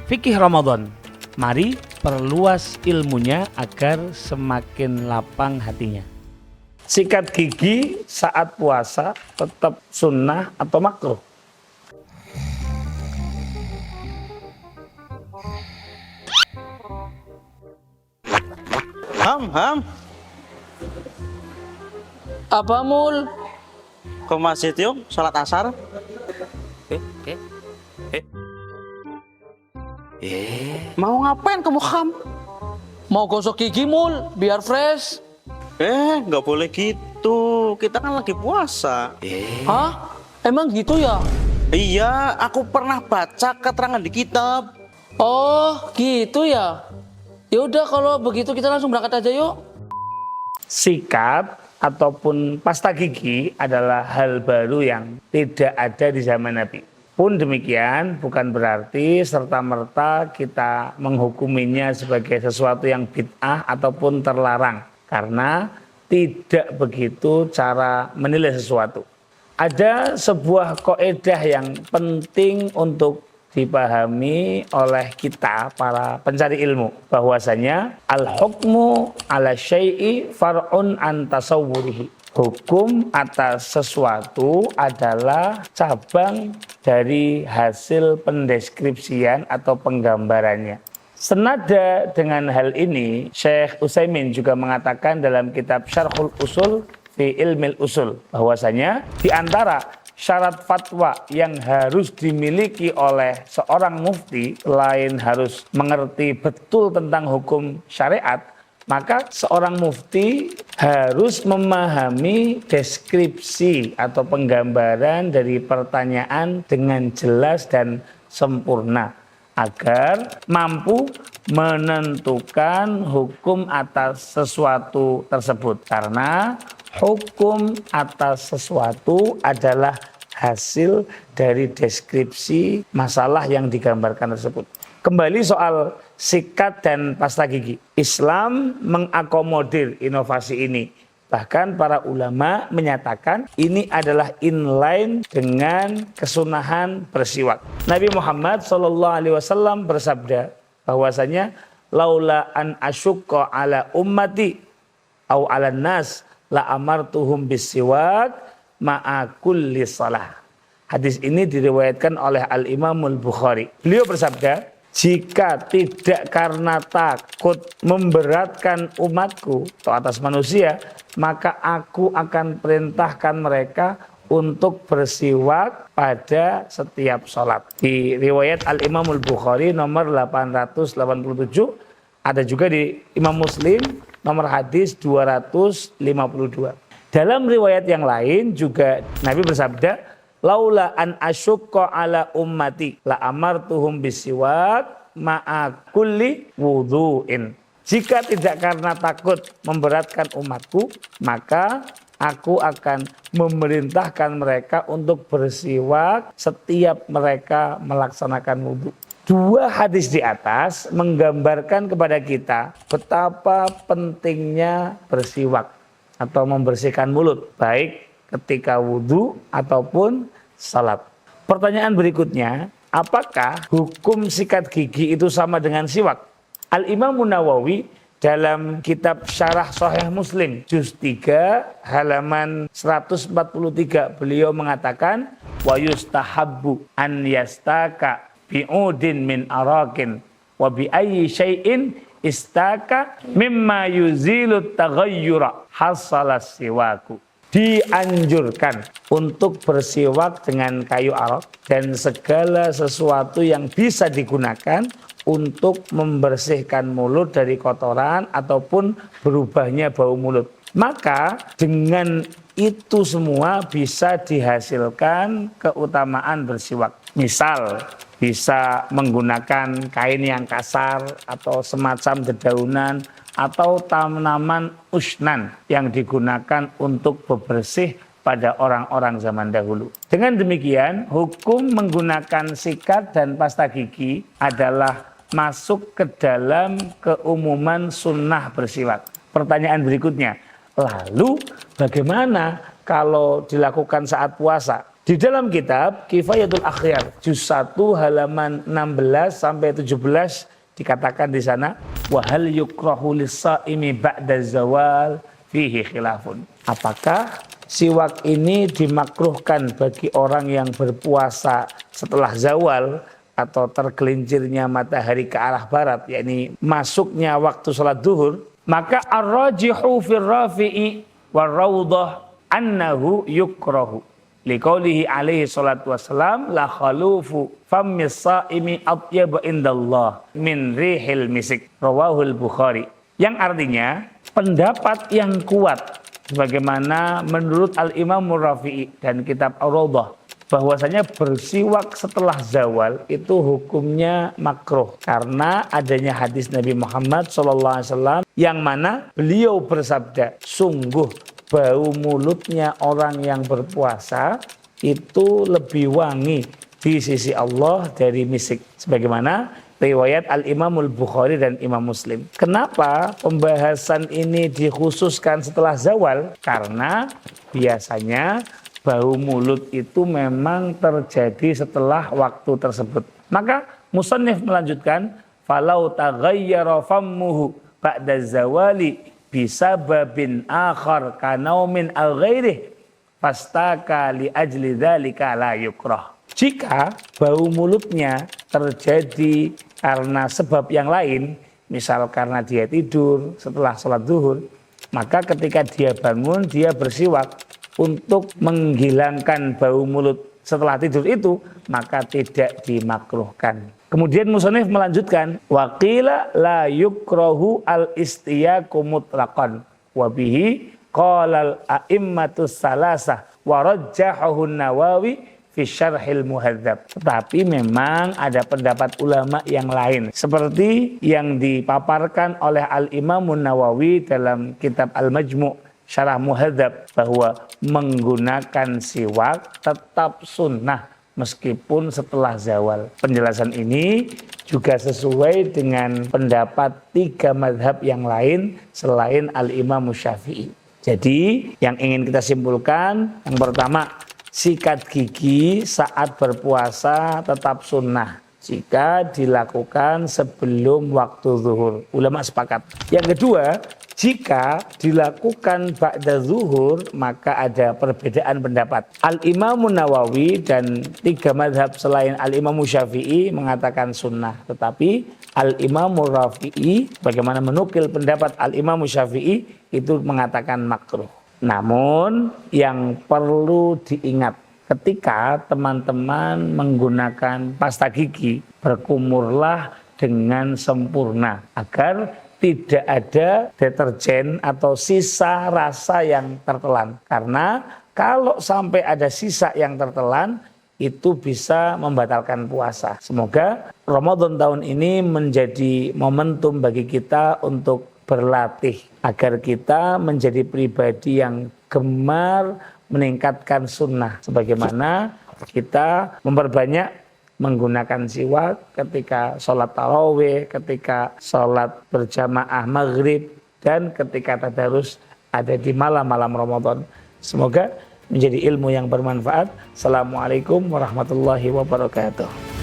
Fikih Ramadan. Mari perluas ilmunya agar semakin lapang hatinya. Sikat gigi saat puasa tetap sunnah atau makruh? Ham. Apa mul? Ke masjid yuk, sholat asar. Mau ngapain kamu Ham? Mau gosok gigi mul, biar fresh. Nggak boleh gitu. Kita kan lagi puasa. Hah? Emang gitu ya? Iya, aku pernah baca keterangan di kitab. Oh, gitu ya. Ya udah kalau begitu kita langsung berangkat aja yuk. Sikat ataupun pasta gigi adalah hal baru yang tidak ada di zaman Nabi. Pun demikian bukan berarti serta-merta kita menghukuminya sebagai sesuatu yang bid'ah ataupun terlarang. Karena tidak begitu cara menilai sesuatu. Ada sebuah kaidah yang penting untuk dipahami oleh kita para pencari ilmu, bahwasanya al-hukmu ala syai'i far'un an tasawwurihi. Hukum atas sesuatu adalah cabang dari hasil pendeskripsian atau penggambarannya. Senada dengan hal ini, Syekh Utsaimin juga mengatakan dalam kitab Syarhul Usul fi Ilmil Usul bahwasanya di antara syarat fatwa yang harus dimiliki oleh seorang mufti selain harus mengerti betul tentang hukum syariat, maka seorang mufti harus memahami deskripsi atau penggambaran dari pertanyaan dengan jelas dan sempurna agar mampu menentukan hukum atas sesuatu tersebut. Karena hukum atas sesuatu adalah hasil dari deskripsi masalah yang digambarkan tersebut. Kembali soal sikat dan pasta gigi. Islam mengakomodir inovasi ini. Bahkan para ulama menyatakan ini adalah inline dengan kesunahan bersiwak. Nabi Muhammad SAW bersabda bahwasanya laula an asyukka ala ummati au ala nas la amartuhum bisiwak ma'a kulli salah. Hadis ini diriwayatkan oleh Al-Imamul Bukhari. Beliau bersabda, jika tidak karena takut memberatkan umatku atau atas manusia, maka aku akan perintahkan mereka untuk bersiwak pada setiap sholat. Di riwayat Al-Imamul Bukhari nomor 887, ada juga di Imam Muslim nomor hadis 252. Dalam riwayat yang lain juga Nabi bersabda, laula an asyukka ala ummati la amartuhum bisiwak ma'a kulli wudhu'in. Jika tidak karena takut memberatkan umatku, maka aku akan memerintahkan mereka untuk bersiwak setiap mereka melaksanakan wudhu. Dua hadis di atas menggambarkan kepada kita betapa pentingnya bersiwak atau membersihkan mulut, baik ketika wudhu ataupun salat. Pertanyaan berikutnya, apakah hukum sikat gigi itu sama dengan siwak? Al-Imam Nawawi dalam kitab Syarah Sahih Muslim juz 3 halaman 143 beliau mengatakan wa yustahabbu an yastaka bi'udin min arakin wa bi ayyi syai'in istaka mimma yuzilut taghayyura hasalas siwaku. Dianjurkan untuk bersiwak dengan kayu arak dan segala sesuatu yang bisa digunakan untuk membersihkan mulut dari kotoran ataupun berubahnya bau mulut. Maka dengan itu semua bisa dihasilkan keutamaan bersiwak. Misal bisa menggunakan kain yang kasar atau semacam dedaunan atau tanaman usnan yang digunakan untuk bebersih pada orang-orang zaman dahulu. Dengan demikian, hukum menggunakan sikat dan pasta gigi adalah masuk ke dalam keumuman sunnah bersiwak. Pertanyaan berikutnya, lalu bagaimana kalau dilakukan saat puasa? Di dalam kitab Kifayatul Akhyar juz 1 halaman 16 sampai 17 dikatakan di sana wa hal yukrahu lis-shaimi ba'da zawal fihi khilafun. Apakah siwak ini dimakruhkan bagi orang yang berpuasa setelah zawal atau tergelincirnya matahari ke arah barat, yakni masuknya waktu salat zuhur? Maka ar-rajihu fir rafi'i war rawdah annahu yukrahu. Liqaulihi alaihi salatu wassalam la khalufu fammis saimi atyaba indallah min rihil misik. Rawahul Bukhari. Yang artinya pendapat yang kuat sebagaimana menurut Al-Imam Rafi'i dan kitab Ar-Rawdah bahwasanya bersiwak setelah zawal itu hukumnya makruh karena adanya hadis Nabi Muhammad SAW yang mana beliau bersabda, sungguh bau mulutnya orang yang berpuasa itu lebih wangi di sisi Allah dari misik. Sebagaimana riwayat Al-Imamul Bukhari dan Imam Muslim. Kenapa pembahasan ini dikhususkan setelah zawal? Karena biasanya bau mulut itu memang terjadi setelah waktu tersebut. Maka musannif melanjutkan, falau taghayyara fammuhu ba'da zawali bisababin akhar kanaumin al-ghairih fastaka li ajli dzalika la yukrah. Jika bau mulutnya terjadi karena sebab yang lain, misal karena dia tidur setelah sholat zuhur, maka ketika dia bangun dia bersiwak untuk menghilangkan bau mulut setelah tidur itu, maka tidak dimakruhkan. Kemudian musannif melanjutkan, waqila la yukrahu al-istiyaku mutlaqan wa bihi qala al-a'immatus salasah wa rajjahahu an-Nawawi fi syarhil muhadzab. Tetapi memang ada pendapat ulama yang lain seperti yang dipaparkan oleh Al-Imam Nawawi dalam kitab Al-Majmu' Syarah Muhadzab bahwa menggunakan siwak tetap sunnah meskipun setelah zawal. Penjelasan ini juga sesuai dengan pendapat 3 mazhab yang lain selain Al-Imam Syafi'i. Jadi yang ingin kita simpulkan, yang pertama, sikat gigi saat berpuasa tetap sunnah jika dilakukan sebelum waktu zuhur. Ulama sepakat. Yang kedua, jika dilakukan ba'da zuhur maka ada perbedaan pendapat. Al-Imam Nawawi dan 3 mazhab selain Al-Imam Syafi'i mengatakan sunnah. Tetapi Al-Imam Rafi'i bagaimana menukil pendapat Al-Imam Syafi'i itu mengatakan makruh. Namun yang perlu diingat ketika teman-teman menggunakan pasta gigi, berkumurlah dengan sempurna agar tidak ada deterjen atau sisa rasa yang tertelan. Karena kalau sampai ada sisa yang tertelan, itu bisa membatalkan puasa. Semoga Ramadan tahun ini menjadi momentum bagi kita untuk berlatih agar kita menjadi pribadi yang gemar meningkatkan sunnah. Sebagaimana kita memperbanyak menggunakan siwak ketika sholat tarawih, ketika sholat berjamaah maghrib, dan ketika tadarus ada di malam-malam Ramadan. Semoga menjadi ilmu yang bermanfaat. Assalamualaikum warahmatullahi wabarakatuh.